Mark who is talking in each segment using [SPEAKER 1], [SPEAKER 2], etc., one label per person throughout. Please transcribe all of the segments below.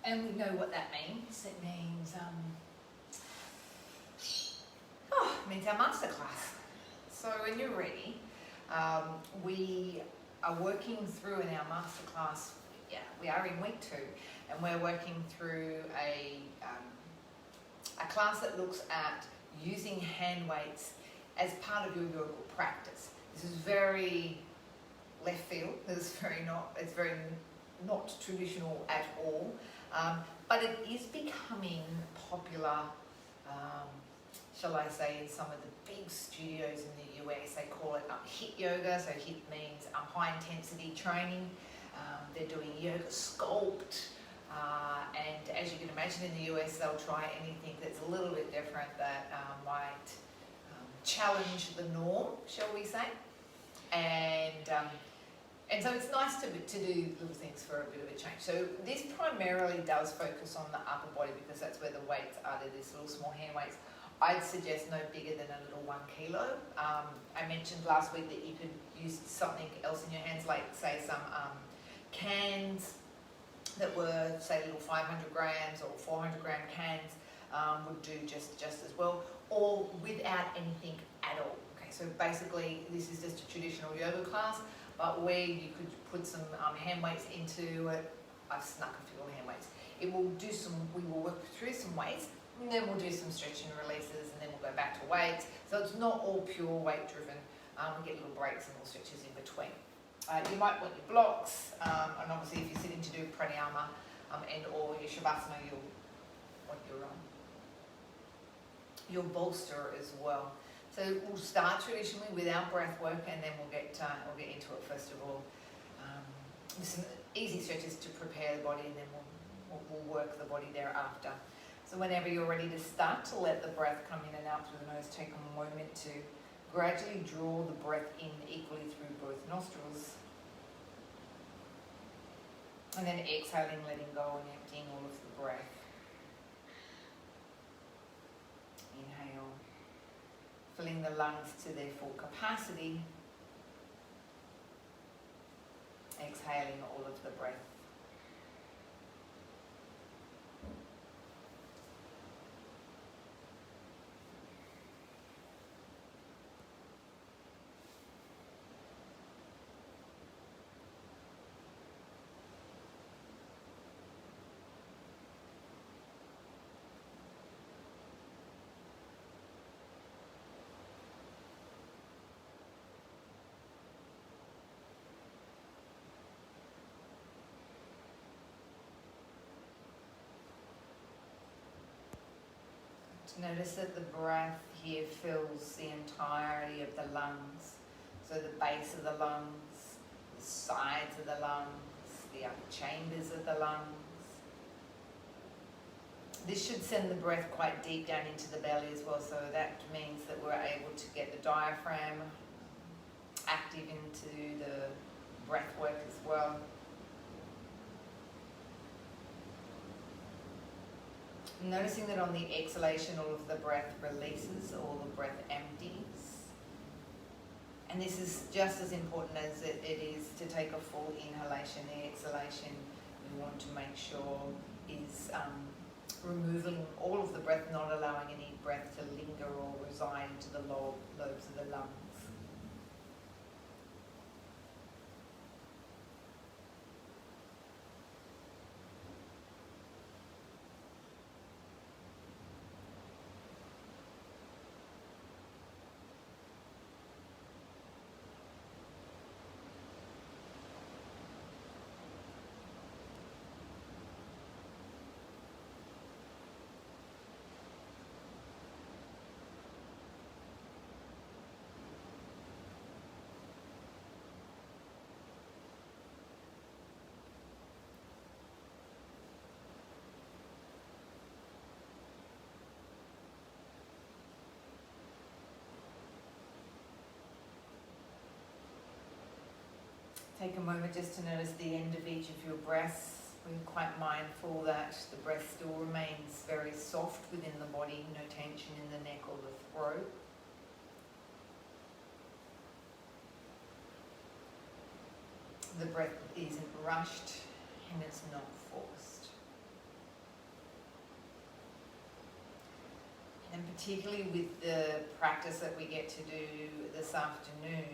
[SPEAKER 1] And we know what that means. It means, it means our masterclass. So when you're ready, we are working through in our masterclass. We are in week 2, and we're working through a class that looks at using hand weights as part of your yoga practice. This is very left field. It's very not traditional at all, but it is becoming popular. Shall I say, in some of the big studios in the US, they call it HIIT yoga. So HIIT means high intensity training. They're doing yoga sculpt, and as you can imagine, in the US, they'll try anything that's a little bit different that might challenge the norm, shall we say? And so it's nice to do little things for a bit of a change. So this primarily does focus on the upper body because that's where the weights are. They're these little small hand weights. I'd suggest no bigger than a little 1 kilo. I mentioned last week that you could use something else in your hands, like say some cans that were, say, little 500 grams or 400 gram cans would do just as well, or without anything at all. Okay, so basically this is just a traditional yoga class, but where you could put some hand weights into it. I've snuck a few hand weights. We will work through some weights, and then we'll do some stretching releases, and then we'll go back to weights. So it's not all pure weight driven. We get little breaks and little stretches in between. You might want your blocks, and obviously if you're sitting to do pranayama and or your shavasana, you'll want your bolster as well. So we'll start traditionally with our breath work, and then we'll get into it first of all. With some easy stretches to prepare the body, and then we'll work the body thereafter. So whenever you're ready to start to let the breath come in and out through the nose, take a moment to gradually draw the breath in equally through both nostrils. And then exhaling, letting go and emptying all of the breath. Inhale, filling the lungs to their full capacity. Exhaling all of the breath. Notice that the breath here fills the entirety of the lungs. So the base of the lungs, the sides of the lungs, the upper chambers of the lungs. This should send the breath quite deep down into the belly as well. So that means that we're able to get the diaphragm active into the breath work as well. Noticing that on the exhalation, all of the breath releases, all the breath empties. And this is just as important as it is to take a full inhalation. The exhalation we want to make sure is removing all of the breath, not allowing any breath to linger or reside into the lobes of the lungs. Take a moment just to notice the end of each of your breaths. We're quite mindful that the breath still remains very soft within the body, no tension in the neck or the throat. The breath isn't rushed and it's not forced. particularly with the practice that we get to do this afternoon,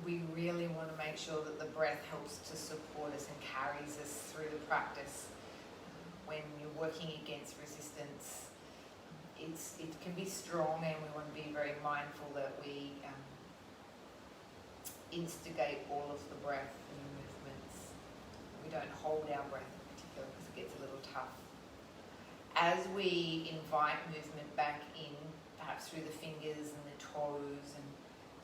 [SPEAKER 1] we really want to make sure that the breath helps to support us and carries us through the practice. When you're working against resistance, it can be strong, and we want to be very mindful that we instigate all of the breath and movements. We don't hold our breath in particular because it gets a little tough. As we invite movement back in, perhaps through the fingers and the toes, and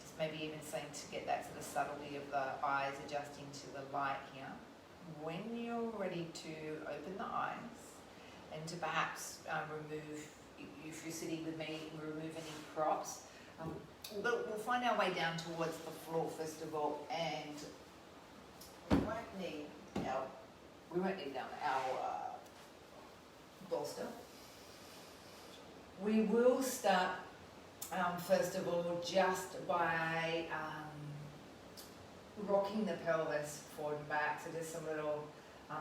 [SPEAKER 1] just maybe even starting to get that sort of subtlety of the eyes adjusting to the light here. When you're ready to open the eyes and to perhaps remove, if you're sitting with me, remove any props. We'll find our way down towards the floor first of all, and we won't need our bolster. We will start first of all just by rocking the pelvis forward and back, so just some little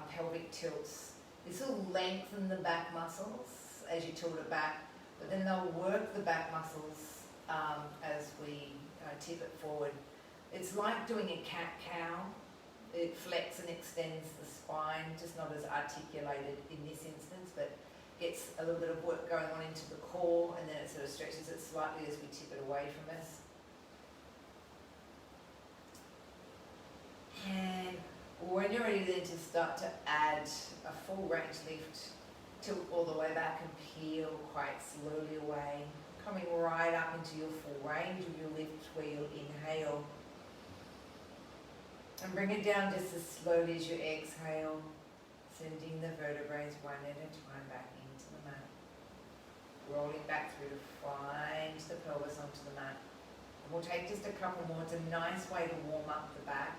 [SPEAKER 1] pelvic tilts. This will lengthen the back muscles as you tilt it back, but then they'll work the back muscles as we tip it forward. It's like doing a cat-cow. It flexes and extends the spine, just not as articulated in this instance, but gets a little bit of work going on into the core, and then it sort of stretches it slightly as we tip it away from us. And when you're ready then to start to add a full range lift, tilt all the way back and peel quite slowly away, coming right up into your full range of your lift where you'll inhale. And bring it down just as slowly as you exhale, sending the vertebrae one at a time back into the mat. Rolling back through to find the pelvis onto the mat. And we'll take just a couple more. It's a nice way to warm up the back.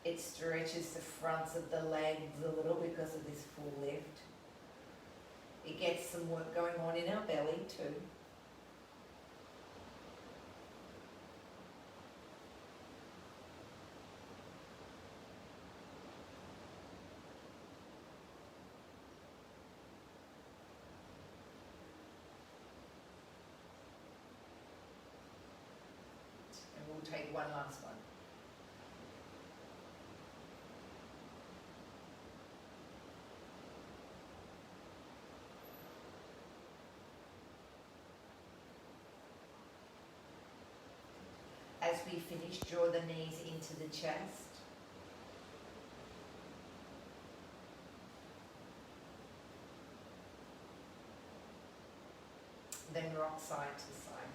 [SPEAKER 1] It stretches the fronts of the legs a little because of this full lift. It gets some work going on in our belly too. And we'll take one last one. As we finish, draw the knees into the chest. Then rock side to side.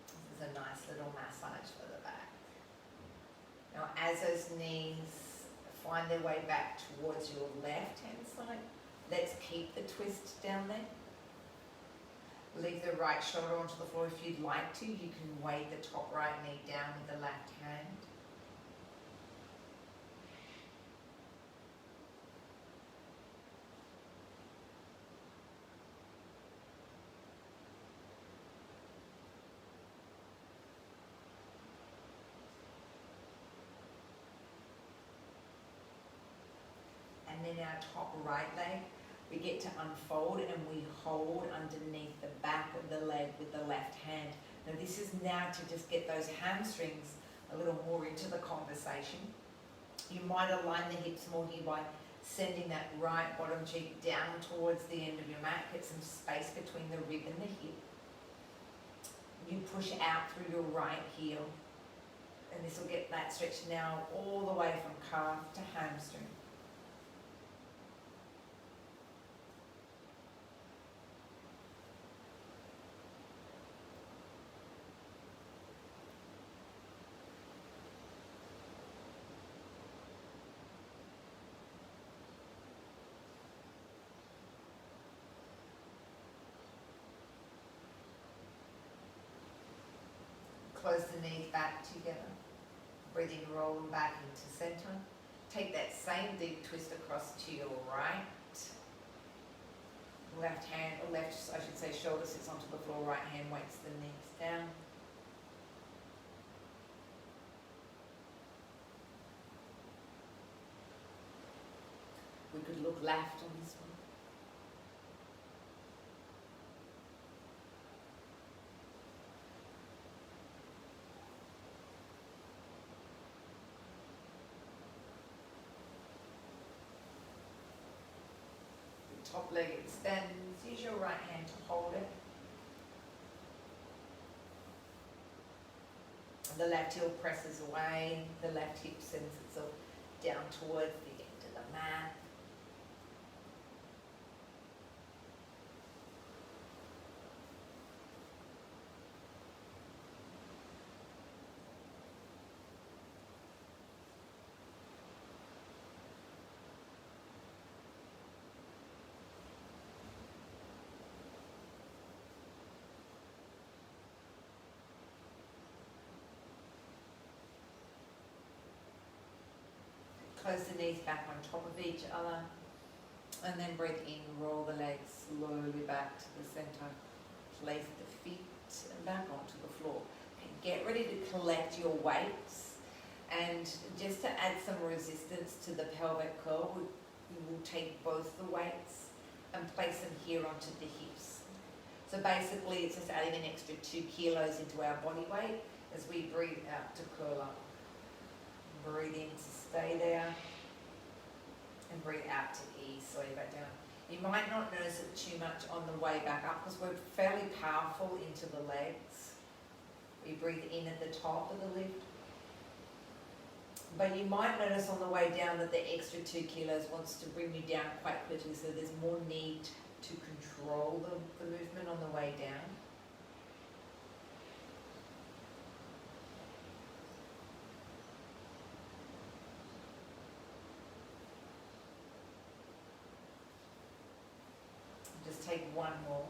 [SPEAKER 1] This is a nice little massage for the back. Now, as those knees find their way back towards your left-hand side, let's keep the twist down there. Leave the right shoulder onto the floor. If you'd like to, you can weight the top right knee down with the left hand. And then our top right leg, we get to unfold and we hold underneath the back of the leg with the left hand. Now this is now to just get those hamstrings a little more into the conversation. You might align the hips more here by sending that right bottom cheek down towards the end of your mat. Get some space between the rib and the hip. You push out through your right heel, and this will get that stretch now all the way from calf to hamstring. Close the knees back together. Breathing, roll them back into center. Take that same deep twist across to your right. left hand, or left, I should say, shoulder sits onto the floor, right hand weights the knees down. We could look left on this one. Top leg extends, use your right hand to hold it. The left heel presses away, the left hip sends itself down towards the end of the mat. Close the knees back on top of each other, and then breathe in, roll the legs slowly back to the center. Place the feet back onto the floor. Okay, get ready to collect your weights, and just to add some resistance to the pelvic curl, we will take both the weights and place them here onto the hips. So basically it's just adding an extra 2 kilos into our body weight as we breathe out to curl up. Breathe in to stay there, and breathe out to ease slowly back down. You might not notice it too much on the way back up because we're fairly powerful into the legs. We breathe in at the top of the lift. But you might notice on the way down that the extra 2 kilos wants to bring you down quite quickly, so there's more need to control the movement on the way down. Just take one more.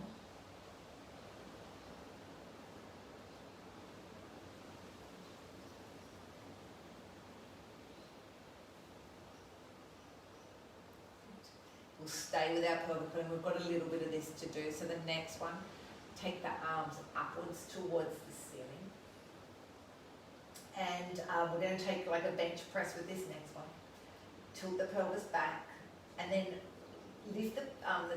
[SPEAKER 1] We'll stay with our pelvic curl. We've got a little bit of this to do. So the next one, take the arms upwards towards the ceiling. And we're going to take like a bench press with this next one. Tilt the pelvis back, and then lift the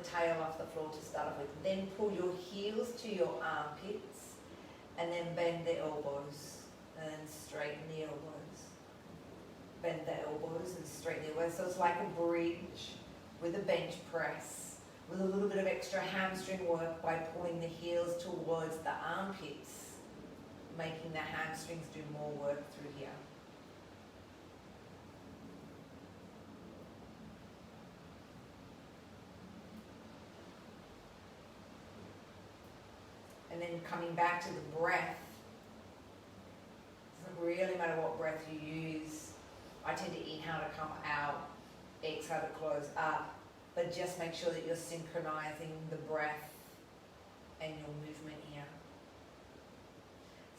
[SPEAKER 1] tail off the floor to start off with. Then pull your heels to your armpits, and then bend the elbows, and straighten the elbows. Bend the elbows and straighten the elbows. So it's like a bridge with a bench press, with a little bit of extra hamstring work by pulling the heels towards the armpits, making the hamstrings do more work through here. And then coming back to the breath. Doesn't really matter what breath you use. I tend to inhale to come out, exhale to close up, but just make sure that you're synchronizing the breath and your movement here.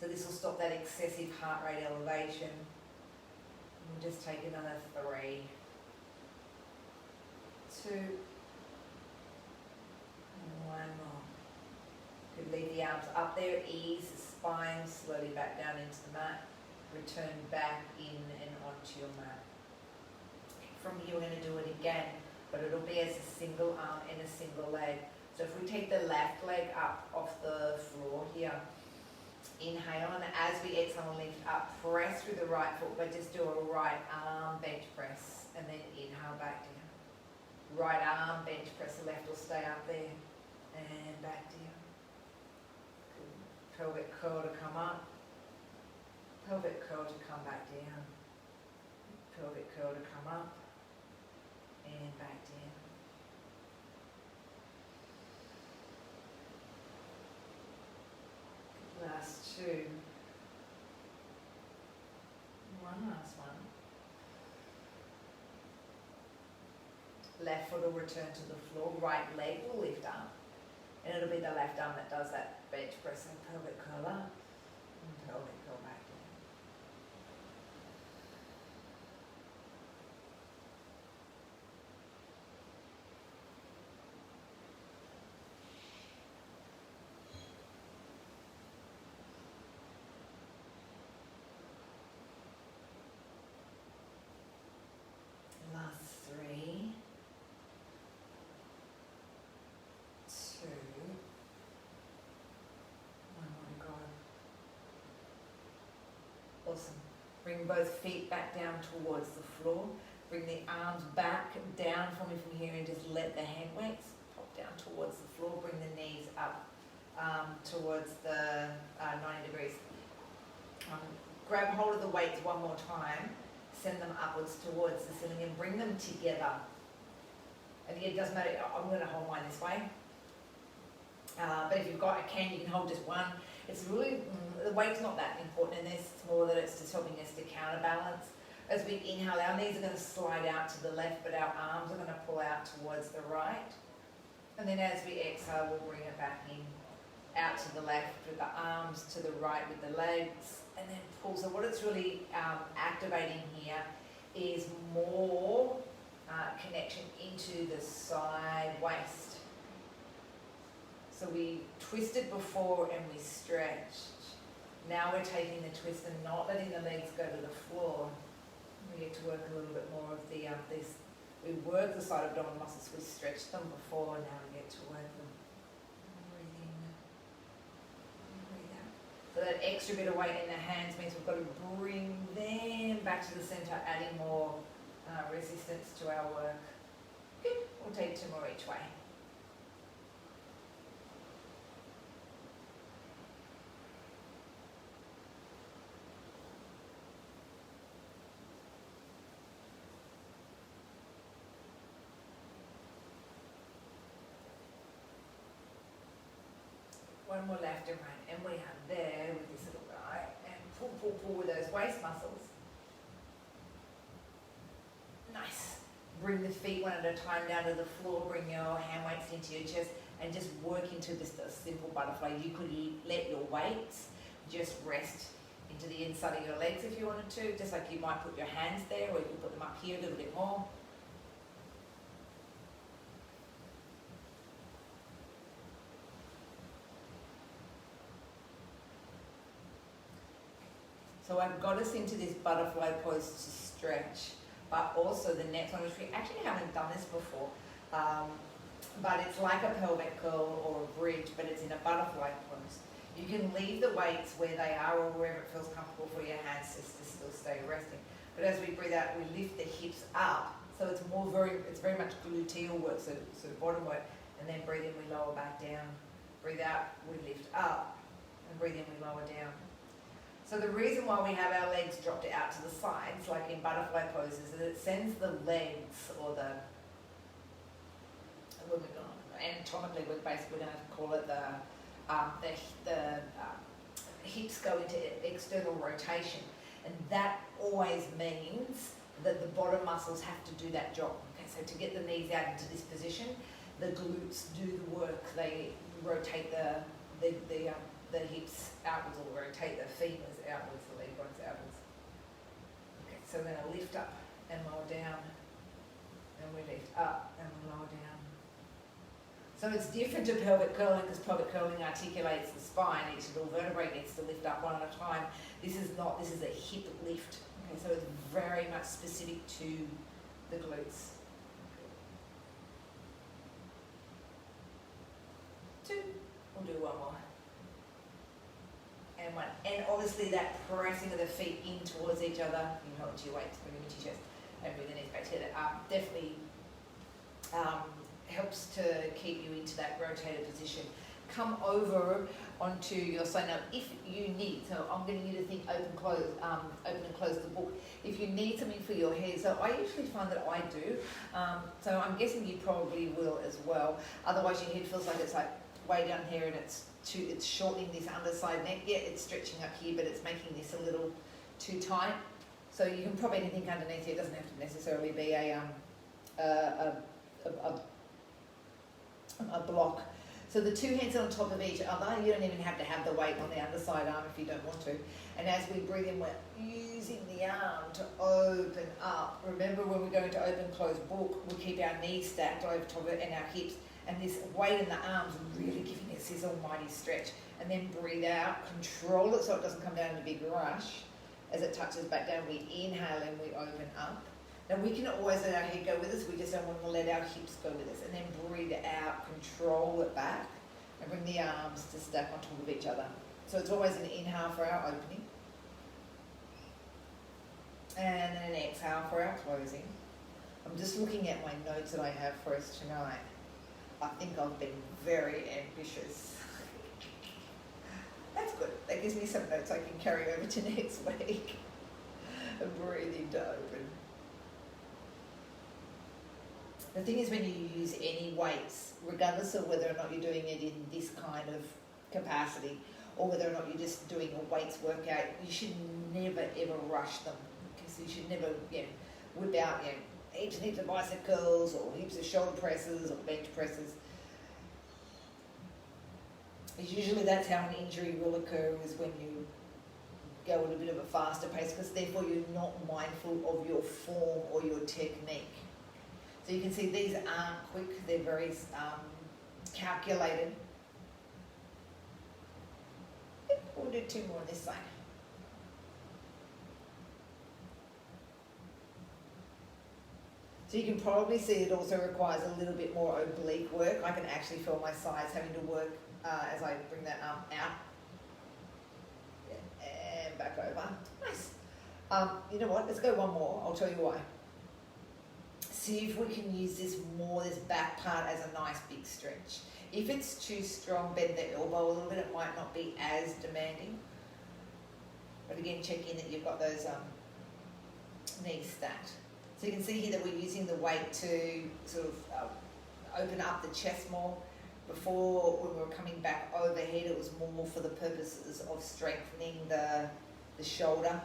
[SPEAKER 1] So this will stop that excessive heart rate elevation. We'll just take another 3, 2, and 1 more. Good, leave the arms up there, ease the spine slowly back down into the mat. Return back in and onto your mat. From here we're going to do it again, but it'll be as a single arm and a single leg. So if we take the left leg up off the floor here, inhale, and as we exhale and lift up, press through the right foot, but just do a right arm bench press, and then inhale back down. Right arm bench press, the left will stay up there, and back down. Good. Pelvic curl to come up, pelvic curl to come back down, pelvic curl to come up, and back down. Last 2. One last one. Left foot will return to the floor, right leg will lift up, and it'll be the left arm that does that bench press and pelvic curl up, and pelvic curl back down. Bring both feet back down towards the floor. Bring the arms back down from me from here and just let the hand weights pop down towards the floor. Bring the knees up towards the 90 degrees. Grab hold of the weights one more time. Send them upwards towards the ceiling and bring them together. And again, it doesn't matter, I'm going to hold mine this way. But if you've got a can, you can hold just one. It's really, the weight's not that important in this, it's more that it's just helping us to counterbalance. As we inhale, our knees are going to slide out to the left, but our arms are going to pull out towards the right. And then as we exhale, we'll bring it back in, out to the left with the arms, to the right with the legs, and then pull. So what it's really activating here is more connection into the side waist. So we twisted before and we stretched. Now we're taking the twist and not letting the legs go to the floor. We get to work a little bit more of the we work the side abdominal muscles. We stretched them before, now we get to work them. Breathe in, breathe out. So that extra bit of weight in the hands means we've got to bring them back to the center, adding more resistance to our work. Good. We'll take 2 more each way. One more left and right, and we are there with this little guy, and pull, pull, pull with those waist muscles. Nice. Bring the feet one at a time down to the floor, bring your hand weights into your chest, and just work into just a simple butterfly. You could let your weights just rest into the inside of your legs if you wanted to, just like you might put your hands there, or you can put them up here a little bit more. So I've got us into this butterfly pose to stretch, but also the next one, which we actually haven't done this before, but it's like a pelvic curl or a bridge, but it's in a butterfly pose. You can leave the weights where they are or wherever it feels comfortable for your hands just to still stay resting. But as we breathe out, we lift the hips up, so it's very much gluteal work, so bottom work, and then breathe in, we lower back down. Breathe out, we lift up, and breathe in, we lower down. So the reason why we have our legs dropped out to the sides, like in butterfly poses, is that it sends the legs, or anatomically we're basically going to call it the hips go into external rotation. And that always means that the bottom muscles have to do that job. Okay, so to get the knees out into this position, the glutes do the work. They rotate the hips outwards, or rotate the femurs outwards, the leg bones outwards. Okay, so we're going to lift up and lower down, and we lift up and we lower down. So it's different to pelvic curling, because pelvic curling articulates the spine. Each little vertebrae gets to lift up one at a time. This is not, this is a hip lift. Okay, so it's very much specific to the glutes. Two, we'll do one more. And one. And obviously that pressing of the feet in towards each other, you hold onto your weights, bring them into your chest, and bring the knees back together. Definitely helps to keep you into that rotated position. Come over onto your side now if you need. So I'm getting you to think open and close the book. If you need something for your head, so I usually find that I do. So I'm guessing you probably will as well. Otherwise your head feels like it's like way down here, and it's shortening this underside neck. Yeah, it's stretching up here, but it's making this a little too tight. So you can prop anything underneath here. It doesn't have to necessarily be a block. So the two hands on top of each other. You don't even have to have the weight on the underside arm if you don't want to. And as we breathe in, we're using the arm to open up. Remember, when we go into open close book, we keep our knees stacked over top of it and our hips. And this weight in the arms really giving us this almighty stretch. And then breathe out, control it so it doesn't come down in a big rush. As it touches back down, we inhale and we open up. Now we can always let our head go with us, we just don't want to let our hips go with us. And then breathe out, control it back, and bring the arms to stack on top of each other. So it's always an inhale for our opening. And then an exhale for our closing. I'm just looking at my notes that I have for us tonight. I think I've been very ambitious. That's good. That gives me some notes I can carry over to next week. And breathing to open. The thing is, when you use any weights, regardless of whether or not you're doing it in this kind of capacity or whether or not you're just doing a weights workout, you should never ever rush them, because you should never whip out heaps and heaps of bicycles or heaps of shoulder presses or bench presses. Usually that's how an injury will occur, is when you go at a bit of a faster pace, because therefore you're not mindful of your form or your technique. So you can see these aren't quick, they're very calculated. We'll do 2 more on this side. So you can probably see it also requires a little bit more oblique work. I can actually feel my sides having to work as I bring that arm out. And back over. Nice. You know what? Let's go one more. I'll tell you why. See if we can use this back part as a nice big stretch. If it's too strong, bend the elbow a little bit. It might not be as demanding. But again, check in that you've got those knees stacked. So you can see here that we're using the weight to sort of open up the chest more. Before, when we were coming back overhead, it was more for the purposes of strengthening the shoulder.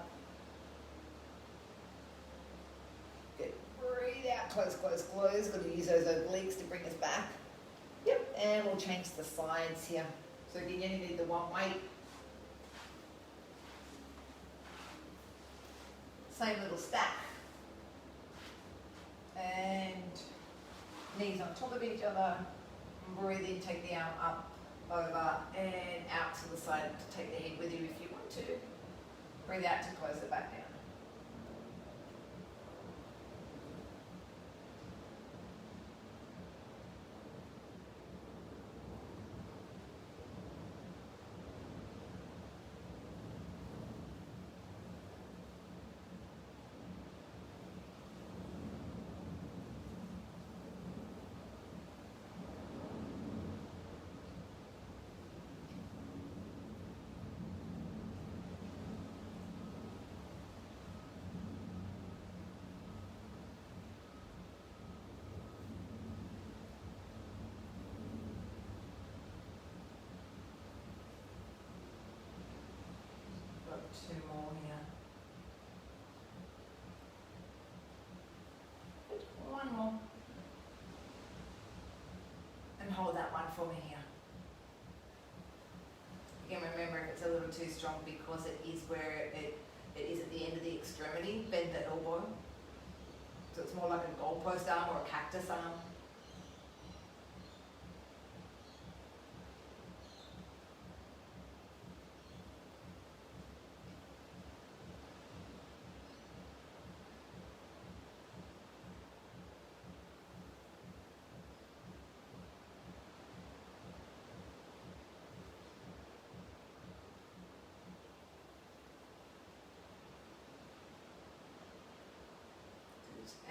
[SPEAKER 1] Good. Breathe out, close, close, close. Got to use those obliques to bring us back. Yep, and we'll change the sides here. So again, you only need the one weight. Same little stack. And knees on top of each other. Breathe in, take the arm up, over, and out to the side to take the head with you if you want to. Breathe out to close it back down. Two more here. Good. One more. And hold that one for me here. Again, remember, if it's a little too strong, because it is where it is at the end of the extremity, bend the elbow. So it's more like a goalpost arm or a cactus arm.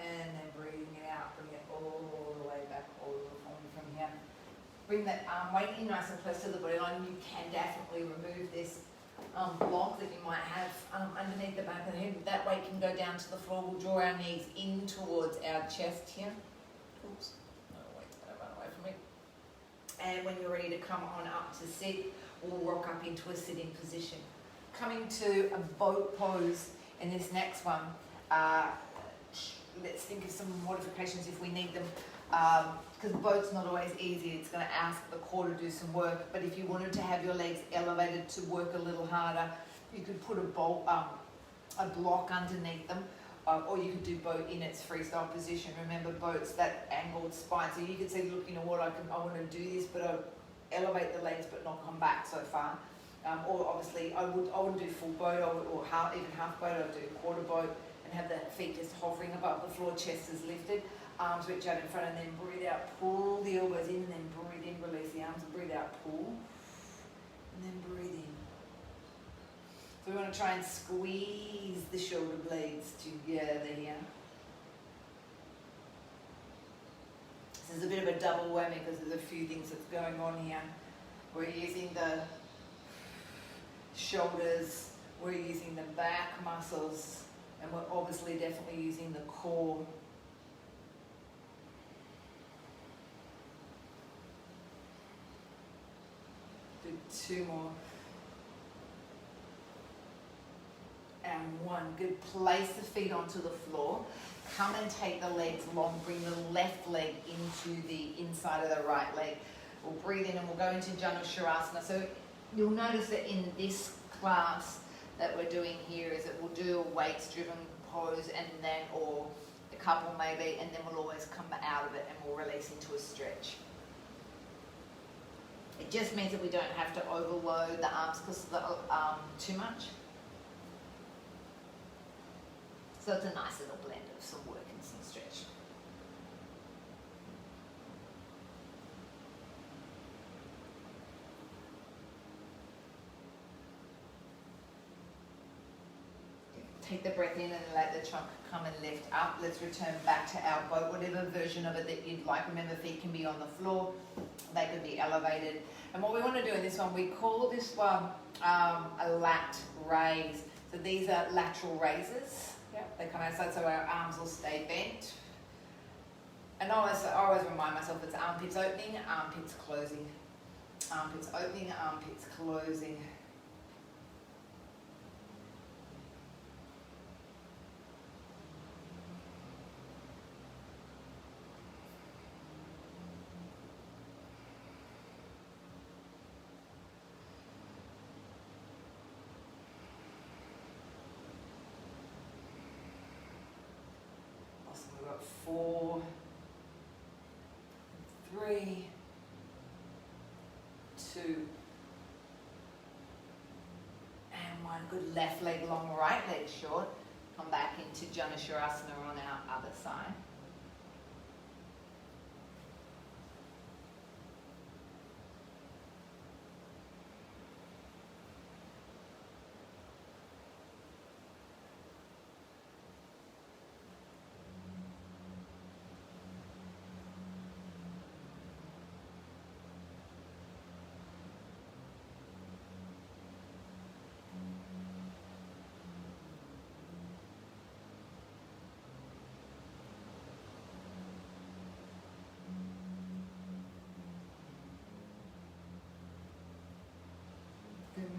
[SPEAKER 1] And then breathing it out, bring it all the way back, all the way from here. Bring that weight in nice and close to the body line. You can definitely remove this block that you might have underneath the back of the head. That weight can go down to the floor. We'll draw our knees in towards our chest here. Oops, no, weight's gonna run away from me. And when you're ready to come on up to sit, we'll rock up into a sitting position. Coming to a boat pose in this next one. Let's think of some modifications if we need them, because boat's not always easy. It's going to ask the core to do some work, but if you wanted to have your legs elevated to work a little harder, you could put a block underneath them, or you could do boat in its freestyle position. Remember, boat's that angled spine, so you could say, look, you know what, I want to do this, but I'll elevate the legs but not come back so far. Or obviously I wouldn't do full boat, or even half boat. I'd do quarter boat and have the feet just hovering above the floor, chest is lifted, arms reach out in front, and then breathe out, pull the elbows in, and then breathe in, release the arms, breathe out, pull, and then breathe in. So So we want to try and squeeze the shoulder blades together here. This is a bit of a double whammy because there's a few things that's going on here. We're using the shoulders, we're using the back muscles, and we're obviously definitely using the core. Do 2 more. And 1. Good. Place the feet onto the floor. Come and take the legs long. Bring the left leg into the inside of the right leg. We'll breathe in and we'll go into Janu Shavasana. So you'll notice that in this class that we're doing here is that we'll do a weights driven pose and then, or a couple maybe, and then we'll always come out of it and we'll release into a stretch. It just means that we don't have to overload the arms because too much. So it's a nice little blend of some work and some stretch. Take the breath in and let the trunk come and lift up. Let's return back to our boat, whatever version of it that you'd like. Remember, feet can be on the floor. They could be elevated. And what we want to do in this one, we call this one a lat raise. So these are lateral raises. Yep. They come outside so our arms will stay bent. And I always remind myself it's armpits opening, armpits closing. Armpits opening, armpits closing. We've got 4, 3, 2, and 1. Good. Left leg long, right leg short. Come back into Janu Shavasana on our other side.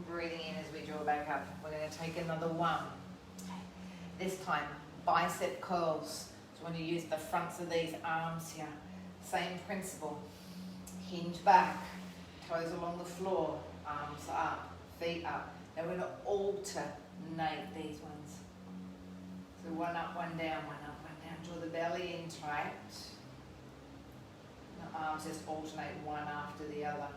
[SPEAKER 1] Breathing in as we draw back up. We're going to take another 1. This time, bicep curls. So we're going to use the fronts of these arms here. Same principle. Hinge back, toes along the floor, arms up, feet up. Now we're going to alternate these ones. So 1 up, 1 down, 1 up, 1 down. Draw the belly in tight. The arms just alternate one after the other.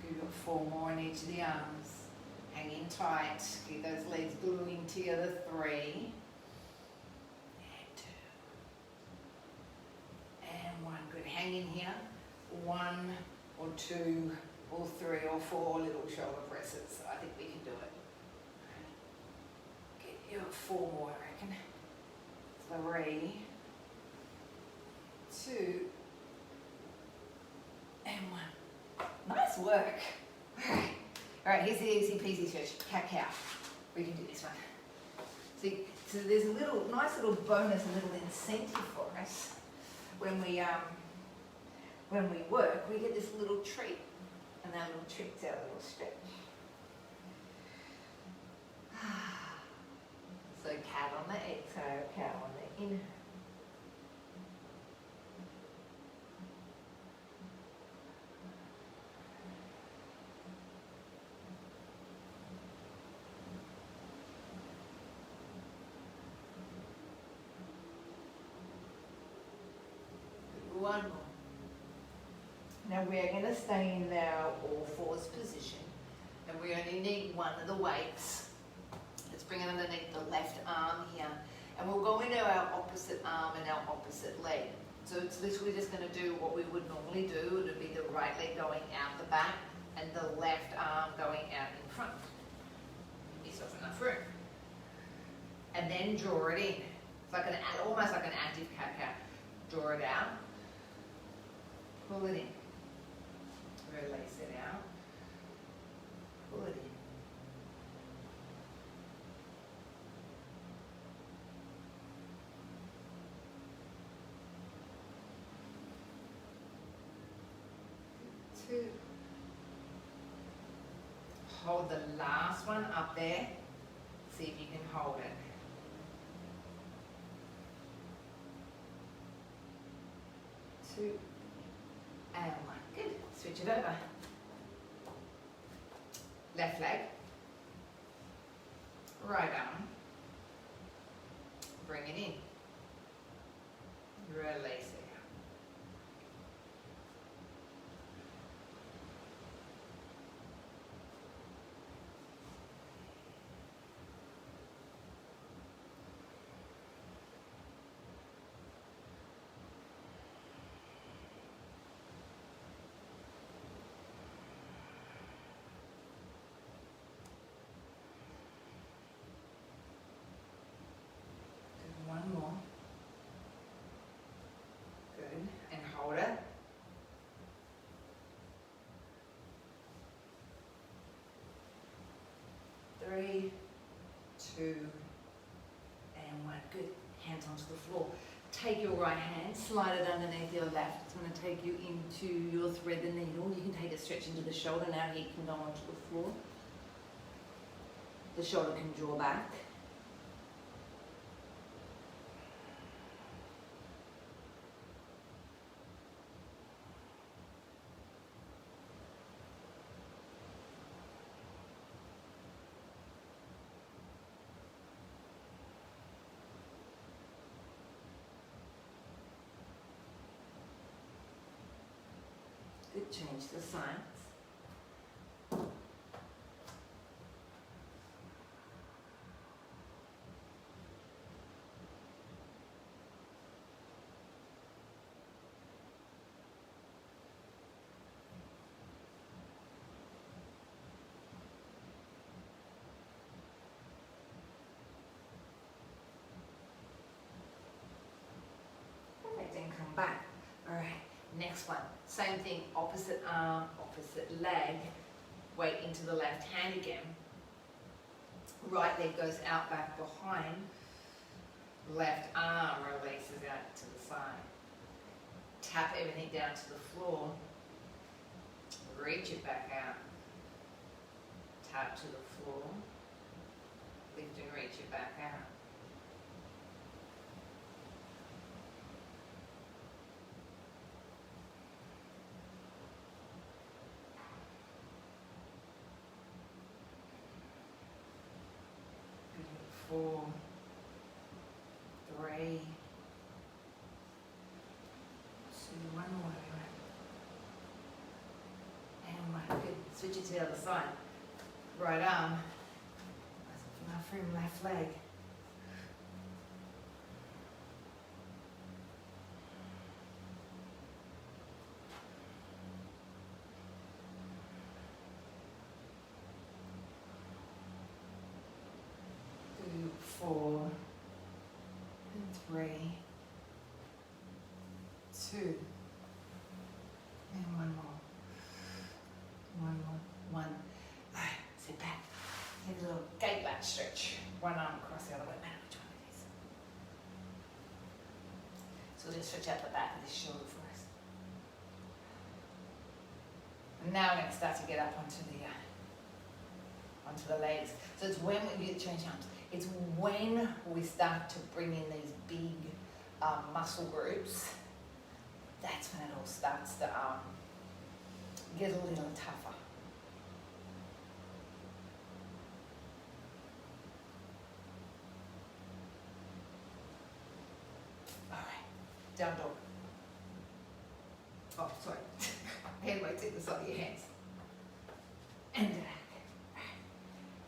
[SPEAKER 1] We've got 4 more in each of the arms. Hang in tight. Keep those legs gluing together. 3. And 2. And 1. Good. Hang in here. 1 or 2 or 3 or 4 little shoulder presses. I think we can do it. Get you 4 more, I reckon. 3, 2, and 1. Nice work. All right, here's the easy peasy stretch. Cat cow. We can do this one. See, so there's a nice little bonus, a little incentive for us when we work. We get this little treat, and that little treat's our little stretch. So cat on the exhale, cat on the inhale. One more. Now we're going to stay in our all-fours position, and we only need 1 of the weights. Let's bring it underneath the left arm here, and we'll go into our opposite arm and our opposite leg. So it's literally just going to do what we would normally do. It would be the right leg going out the back and the left arm going out in front. Give yourself enough room. And then draw it in. It's like almost like an active cat-cow. Draw it out. Pull it in. Release it out. Pull it in. Two. Hold the last one up there. See if you can hold it. Two. And one. Good. Switch it over. Left leg. Right arm. Bring it in. Release it. One more. Good. And hold it. Three, two, and one. Good. Hands onto the floor. Take your right hand, slide it underneath your left. It's going to take you into your thread the needle. You can take a stretch into the shoulder. Now he can go onto the floor. The shoulder can draw back. Good, change the sides. Perfect, and come back. All right. Next one, same thing, opposite arm, opposite leg, weight into the left hand again. Right leg goes out back behind, left arm releases out to the side. Tap everything down to the floor, reach it back out, tap to the floor, lift and reach it back out. Four, three, two, one more, and one. Good. Switch it to the other side. Right arm. Enough room, left leg. Four, and three, two, and one more. One more. One. All right, sit back. Take a little gate lat stretch. One arm across the other way. Man, which one it is? So we'll just stretch out the back of this shoulder for us. And now we're going to start to get up onto the legs. So it's when we change arms. It's when we start to bring in these big muscle groups, that's when it all starts to get a little tougher. All right, down dog. Oh, sorry. Hand weights in the side of your hands. And back.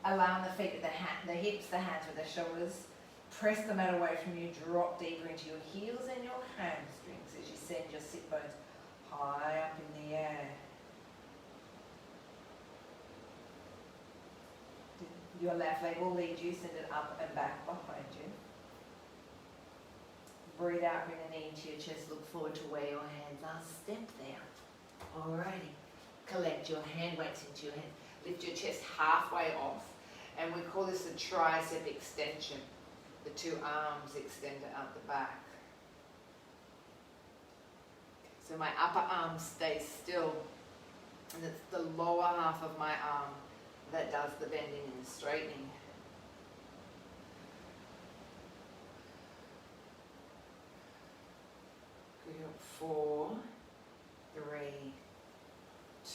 [SPEAKER 1] Allowing the feet at the hips, the hands with the shoulders, Press the mat away from you, drop deeper into your heels and your hamstrings as you send your sit bones high up in the air. Your left leg will lead you, send it up and back behind you. Breathe out, bring the knee into your chest, look forward to where your hands are, step there. Alrighty, collect your hand weights into your hands. Lift your chest halfway off, and we call this a tricep extension. The two arms extended out the back. So my upper arm stays still, and it's the lower half of my arm that does the bending and straightening. Good. 4, 3,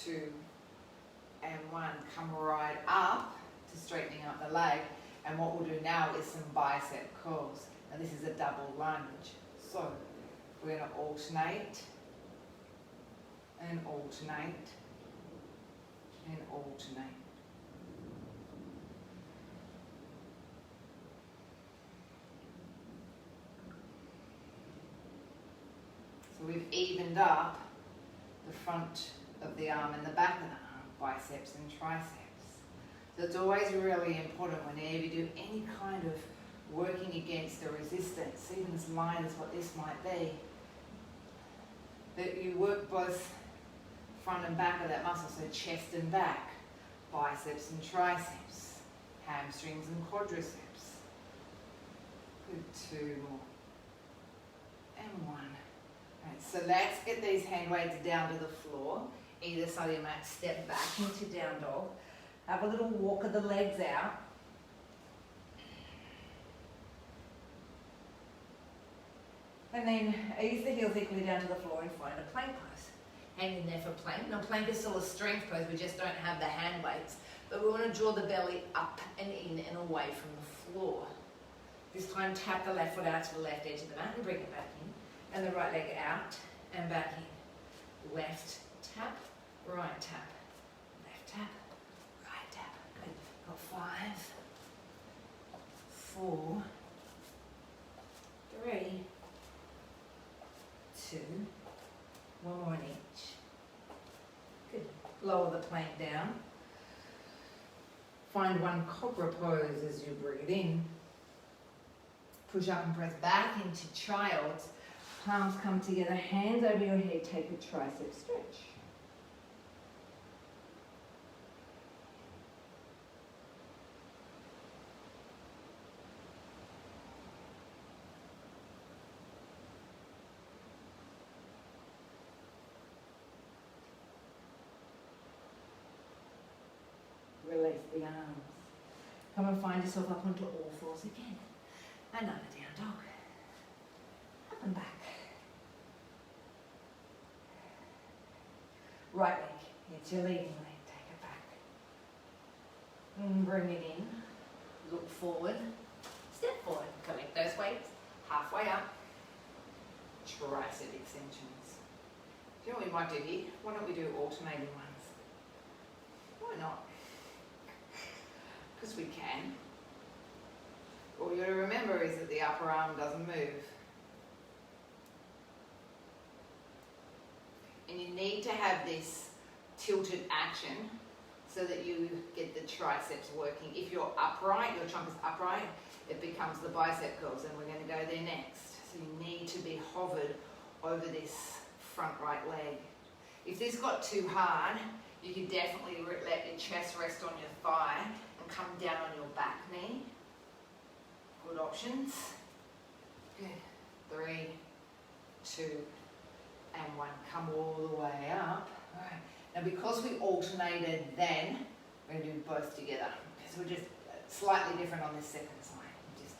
[SPEAKER 1] 2, and 1. Come right up to straightening out the leg. And what we'll do now is some bicep curls. Now this is a double lunge. So we're going to alternate and alternate and alternate. So we've evened up the front of the arm and the back of the arm, biceps and triceps. So it's always really important whenever you do any kind of working against a resistance, even as light as what this might be, that you work both front and back of that muscle, so chest and back, biceps and triceps, hamstrings and quadriceps. Good, 2 more. And 1. Right, so let's get these hand weights down to the floor. Either side of your mat, step back into down dog. Have a little walk of the legs out. And then ease the heels equally down to the floor and find a plank pose. Hang in there for plank. Now plank is still a strength pose, we just don't have the hand weights. But we want to draw the belly up and in and away from the floor. This time tap the left foot out to the left edge of the mat and bring it back in. And the right leg out and back in. Left tap, right tap. Left tap, right tap. Good. Got 5, 4, 3, 2, 1 more in each. Good. Lower the plank down. Find one cobra pose as you breathe in. Push up and press back into child's. Palms come together, hands over your head, take a tricep stretch. Release the arms. Come and find yourself up onto all fours again. Another down dog. Up and back. Right leg, it's your leading leg, take it back. And bring it in. Look forward. Step forward. Collect those weights. Halfway up. Tricep extensions. Do you know what we might do here? Why don't we do alternating ones? Why not? Because we can. All you got to remember is that the upper arm doesn't move. And you need to have this tilted action so that you get the triceps working. If you're upright, your trunk is upright, it becomes the bicep curls, and we're going to go there next. So you need to be hovered over this front right leg. If this got too hard, you can definitely let your chest rest on your thigh and come down on your back knee. Good options. Good. 3, 2, and 1. Come all the way up. All right. Now because we alternated then, we're going to do both together. So we're just slightly different on this second side. We just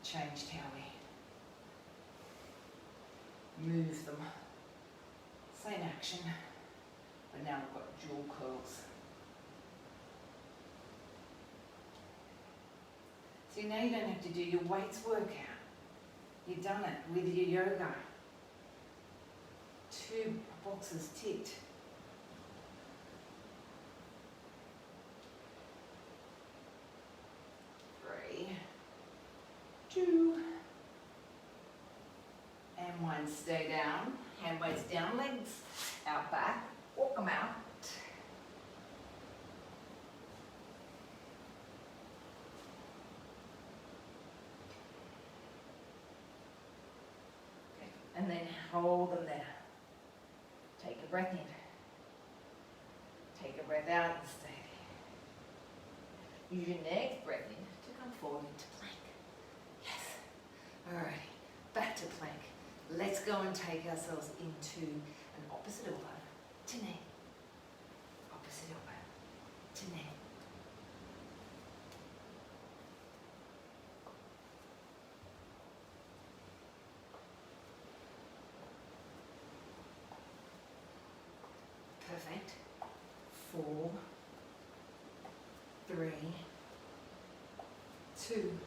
[SPEAKER 1] changed how we move them. Same action, but now we've got dual curls. So now you don't have to do your weights workout. You've done it with your yoga. 2 boxes ticked. Three, 2, and stay down. Hand weights down, legs out back. Walk them out. Okay. And then hold them there. Take a breath in. Take a breath out and stay there. Use your next breath in to come forward into plank. Yes. Alright, back to plank. Let's go and take ourselves into an opposite elbow to knee. Opposite elbow to knee. Perfect. 4, 3, 2,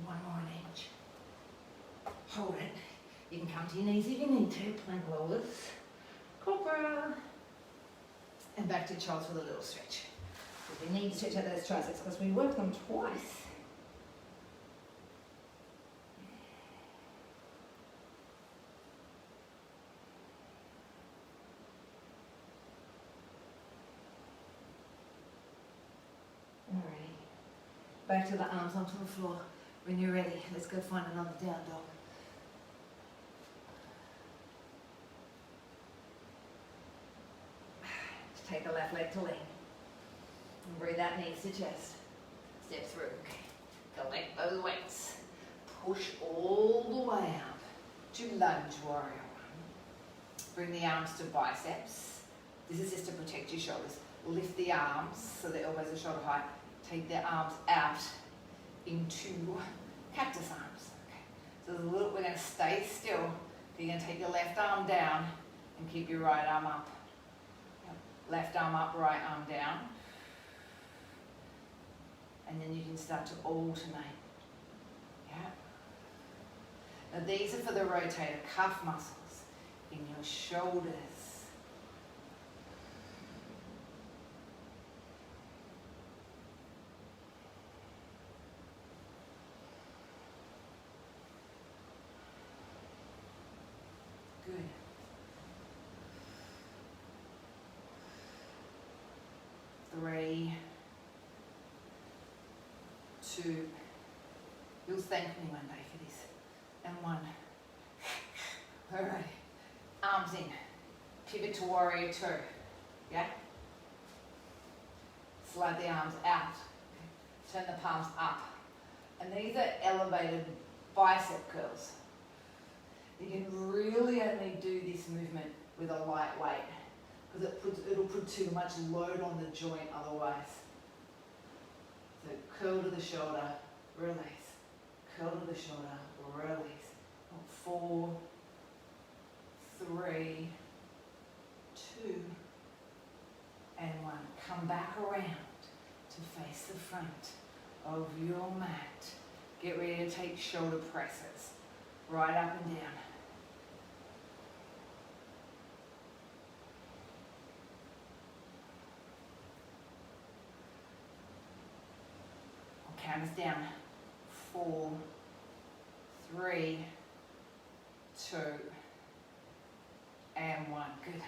[SPEAKER 1] 1 more inch. Hold it. You can come to your knees if you need to. Plank lowers. Cobra. And back to child's with a little stretch. If you need to stretch out those triceps because we work them twice. Alrighty. Back to the arms onto the floor. When you're ready, let's go find another down dog. Take the left leg to lean. And breathe out, knees to chest. Step through. Collect those weights. Push all the way up to lunge warrior one. Bring the arms to biceps. This is just to protect your shoulders. Lift the arms so the elbows are shoulder height. Take the arms out into cactus arms. Okay. So there's a little, we're going to stay still. You're going to take your left arm down and keep your right arm up. Left arm up, right arm down. And then you can start to alternate. Yeah. Now these are for the rotator cuff muscles in your shoulders. Good. Three, 2, you'll thank me one day for this, and 1. Alright, arms in, pivot to warrior 2, yeah? Slide the arms out, turn the palms up, and these are elevated bicep curls. You can really only do this movement with a light weight, because it'll put too much load on the joint otherwise. So curl to the shoulder, release. Curl to the shoulder, release. 4, 3, 2, and 1. Come back around to face the front of your mat. Get ready to take shoulder presses, right up and down. Count us down. 4, 3, 2, and 1. Good.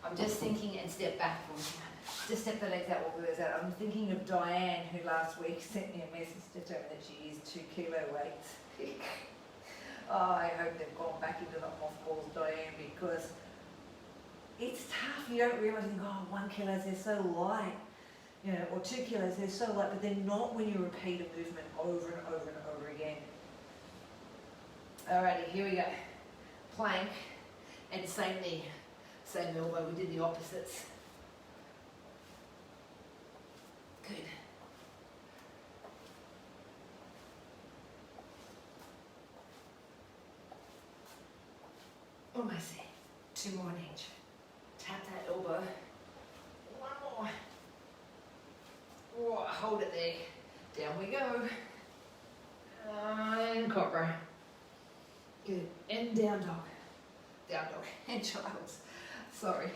[SPEAKER 1] I'm just thinking, and step back from here. Just step the legs out, walk the legs out. I'm thinking of Diane, who last week sent me a message to tell me that she used 2 kilo weights. Oh, I hope they've gone back into the mothballs, Diane, because it's tough. You don't realise, oh, 1 kilo, they're so light. You know, or 2 kilos, they're so light, but they're not when you repeat a movement over and over and over again. Alrighty, here we go. Plank, and same knee, same elbow. We did the opposites. Good. Almost there. 2 more inch. Tap that elbow. 1 more. Oh, hold it there. Down we go. And cobra. Good. And down dog. Down dog. And child's. Sorry.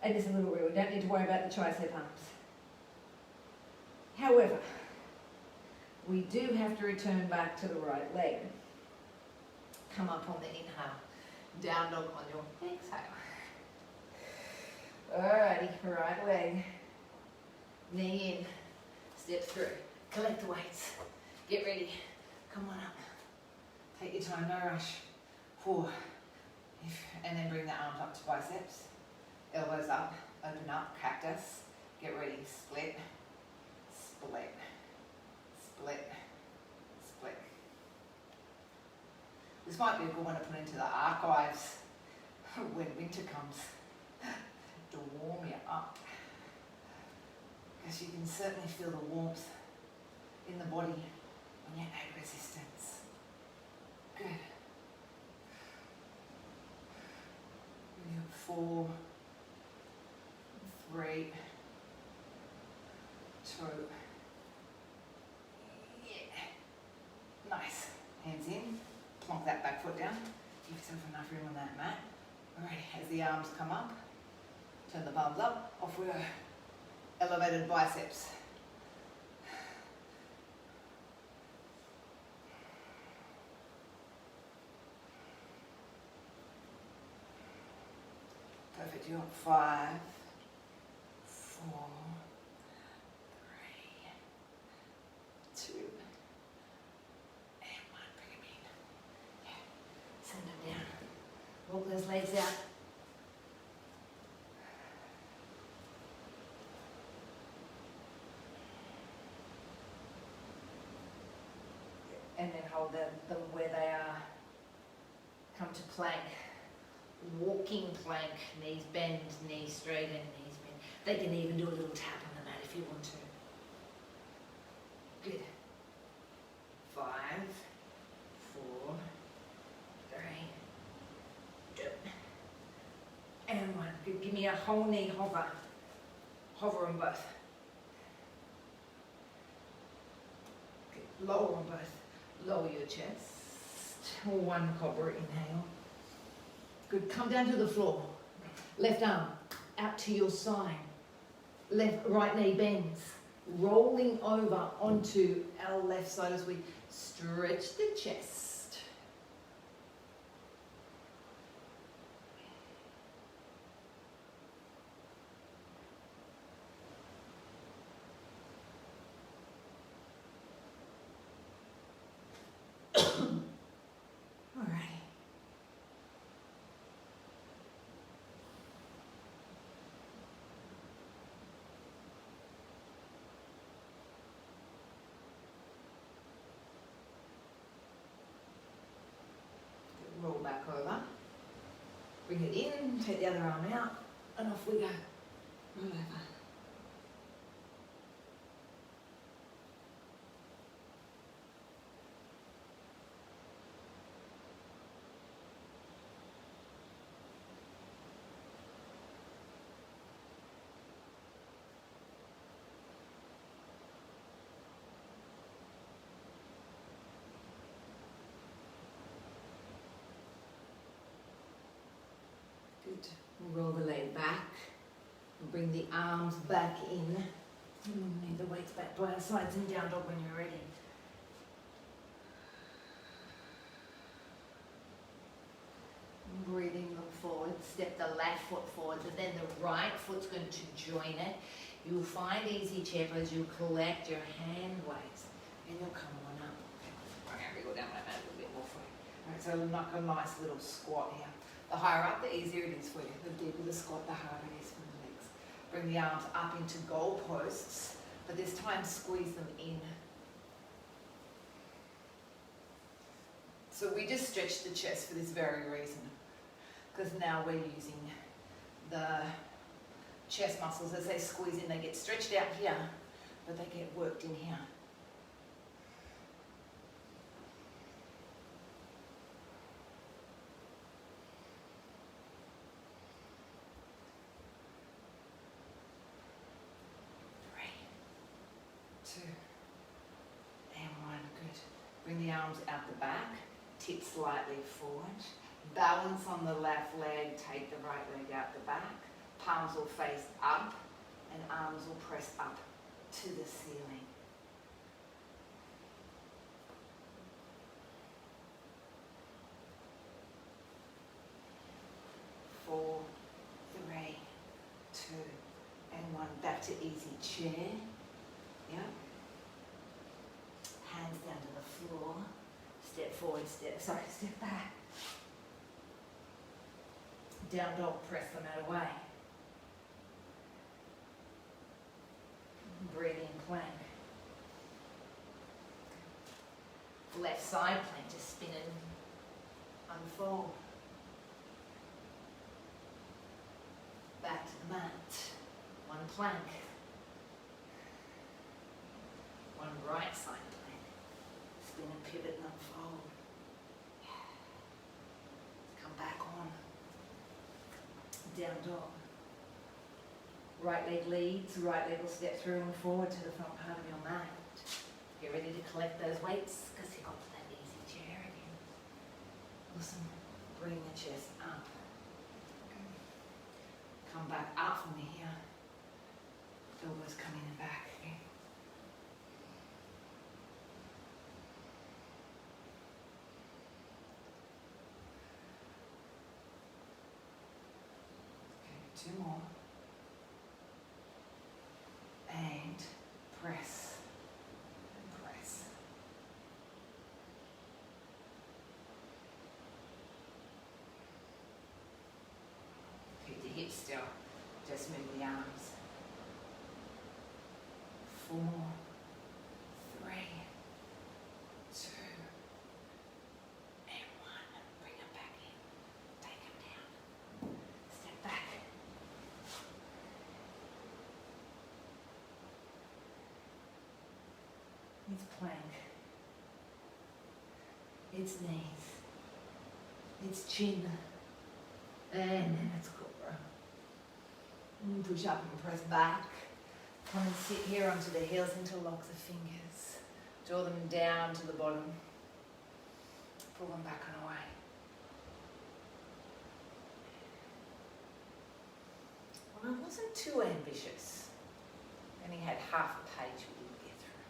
[SPEAKER 1] And just a little wheel. We don't need to worry about the tricep arms. However, we do have to return back to the right leg. Come up on the inhale. Down dog on your exhale. Alrighty, right leg. Knee in. Step through. Collect the weights. Get ready. Come on up. Take your time, no rush. 4. And then bring the arms up to biceps. Elbows up. Open up. Cactus. Get ready. Split. Split. Split. Split. This might be a good one to put into the archives when winter comes to warm you up. Because you can certainly feel the warmth in the body when you add resistance. Good. We have 4, 3, 2. Yeah. Nice. Hands in. Plonk that back foot down. Give yourself enough room on that mat. Alright, as the arms come up, turn the palms up, off we go. Elevated biceps. Perfect, you're 5, 4, 3, 2, and 1. Bring them in. Yeah. Send them down. Walk those legs out. And then hold them where they are. Come to plank. Walking plank. Knees bend, knees straighten, knees bend. They can even do a little tap on the mat if you want to. Good. 5, 4, 3, 2, and 1. Good. Give me a whole knee hover. Hover on both. Good. Lower on both. Lower your chest. 1 cobra inhale. Good. Come down to the floor. Left arm out to your side. Right knee bends. Rolling over onto our left side as we stretch the chest. Roll back over, bring it in, take the other arm out, and off we go. Roll over. Good. Roll the leg back. Bring the arms back in. Need the weights back by our sides and down dog when you're ready. Breathing them forward. Step the left foot forward, but then the right foot's going to join it. You'll find easy chair pose. You'll collect your hand weights and you'll come on up. I'm going to go down my mat a little bit more for you. Alright, so knock a nice little squat here. The higher up, the easier it is for you. The deeper the squat, the harder it is for the legs. Bring the arms up into goal posts, but this time squeeze them in. So we just stretch the chest for this very reason, because now we're using the chest muscles. As they squeeze in, they get stretched out here, but they get worked in here. Bring the arms out the back, tip slightly forward. Balance on the left leg, take the right leg out the back. Palms will face up and arms will press up to the ceiling. to easy chair. Yeah. Hands down to the floor. Step forward, step back. Down dog, press the mat away. Breathe in, plank. Left side plank, just spin and unfold. Back to the mat. One plank. One right side plank. Spin and pivot and unfold. Come back on. Down dog. Right leg leads, right leg will step through and forward to the front part of your mat. Get ready to collect those weights because you've got that easy chair again. Awesome. Bring the chest up. Come back up from here. Elbows coming in the back again. Okay, 2 more. And press. And press. Keep the hips still. Just move the arms. 4, 3, 2, and 1. Bring them back in. Take them down. Step back. It's plank. It's knees. It's chin. And then it's cobra. And push up and press back. Come and sit here onto the heels, interlock the fingers. Draw them down to the bottom. Pull them back and away. Well, I wasn't too ambitious. Only had half a page we didn't get through.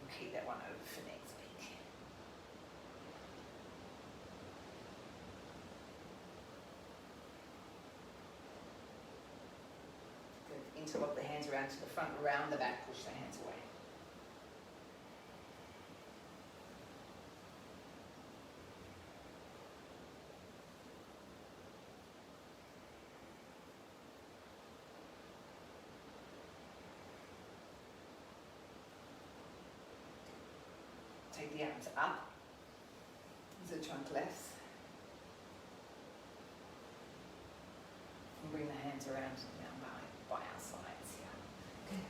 [SPEAKER 1] We'll keep that one over for next week. Good. Interlock the hands around to the front, around the back, push the hands away. Take the arms up, the trunk lifts, and bring the hands around down by our sides here. Good.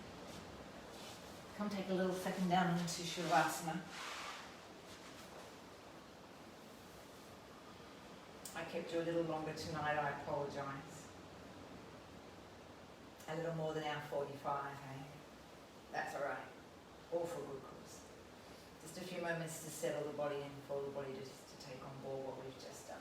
[SPEAKER 1] Come take a little second down into Shavasana. I kept you a little longer tonight, I apologise. A little more than our 45, eh? That's alright. All for a good cause. Just a few moments to settle the body and for the body just to take on board what we've just done.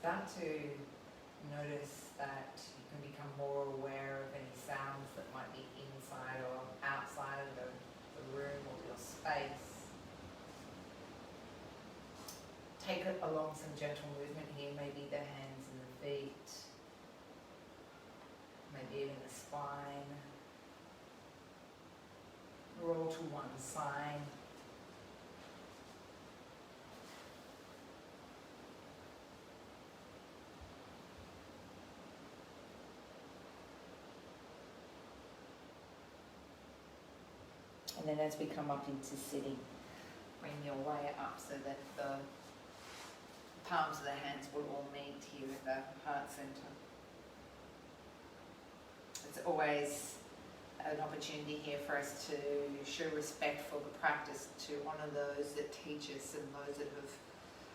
[SPEAKER 1] start to notice that you can become more aware of any sounds that might be inside or outside of the room or your space. Take it along some gentle movement here, maybe the hands and the feet, maybe even the spine. Roll to one side. And then as we come up into sitting, bring your way up so that the palms of the hands will all meet here at the heart center. It's always an opportunity here for us to show respect for the practice, to honour those that teach us and those that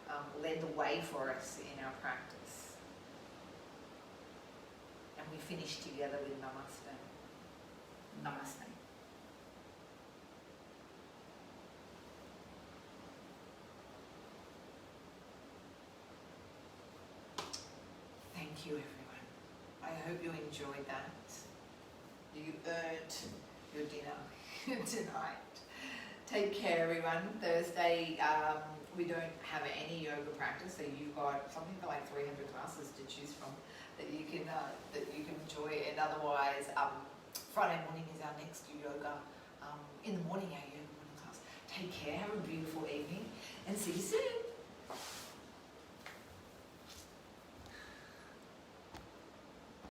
[SPEAKER 1] have led the way for us in our practice. And we finish together with Namaste. Namaste. Thank you, everyone. I hope you enjoyed that. You earned your dinner tonight. Take care, everyone. Thursday, we don't have any yoga practice, so you've got something for like 300 classes to choose from that you can enjoy. And otherwise, Friday morning is our next yoga. In the morning, our yoga morning class. Take care. Have a beautiful evening, and see you soon.